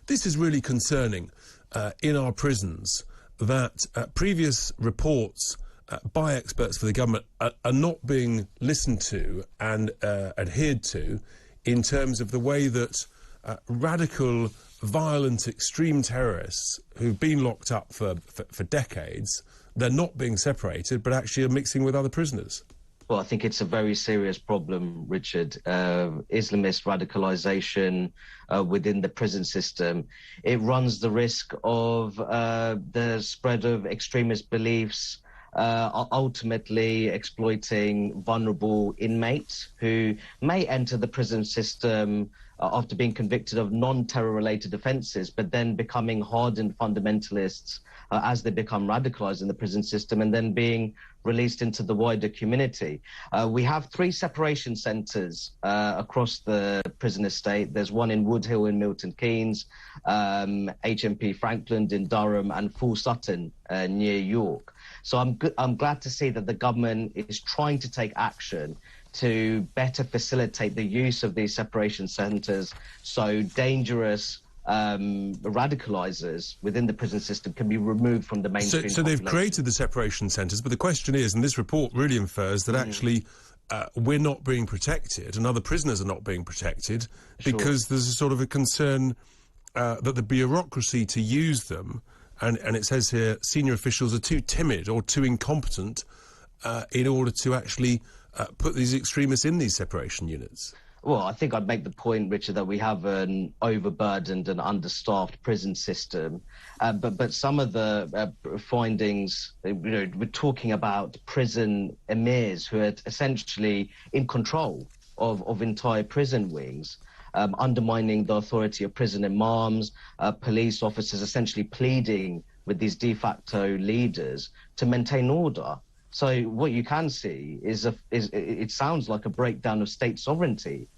This is really concerning in our prisons, that previous reports by experts for the government are not being listened to and adhered to in terms of the way that radical, violent, extreme terrorists who've been locked up for decades, they're not being separated, but actually are mixing with other prisoners. Well, I think it's a very serious problem, Richard. Islamist radicalisation within the prison system, it runs the risk of the spread of extremist beliefs, ultimately exploiting vulnerable inmates who may enter the prison system after being convicted of non-terror related offences, but then becoming hardened fundamentalists as they become radicalised in the prison system and then being released into the wider community. We have 3 separation centres across the prison estate. There's one in Wood Hill in Milton Keynes, HMP Frankland in Durham, and Full Sutton near York. So I'm glad to see that the government is trying to take action to better facilitate the use of these separation centres so dangerous radicalisers within the prison system can be removed from the mainstream So they've created the separation centres, but the question is, and this report really infers that actually we're not being protected and other prisoners are not being protected because there's a sort of a concern that the bureaucracy to use them, and it says here, senior officials are too timid or too incompetent in order to actually put these extremists in these separation units. Well, I think I'd make the point, Richard, that we have an overburdened and understaffed prison system. But some of the findings, we're talking about prison emirs who are essentially in control of entire prison wings, undermining the authority of prison imams, police officers essentially pleading with these de facto leaders to maintain order. So what you can see is it sounds like a breakdown of state sovereignty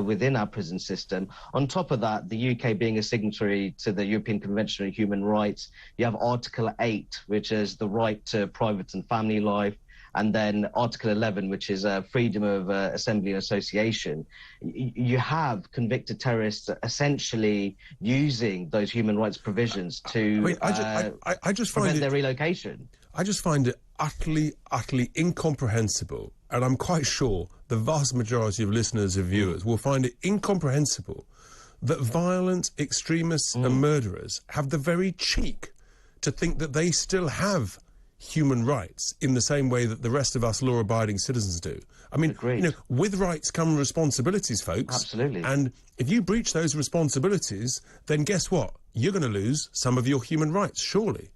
within our prison system. On top of that, the UK being a signatory to the European Convention on Human Rights, you have Article 8, which is the right to private and family life, and then Article 11, which is freedom of assembly and association. You have convicted terrorists essentially using those human rights provisions to prevent their relocation. I just find it utterly incomprehensible, and I'm quite sure the vast majority of listeners and viewers will find it incomprehensible that violent extremists and murderers have the very cheek to think that they still have human rights in the same way that the rest of us law-abiding citizens do. I mean, with rights come responsibilities, folks. Absolutely. And if you breach those responsibilities, then guess what? You're going to lose some of your human rights, surely.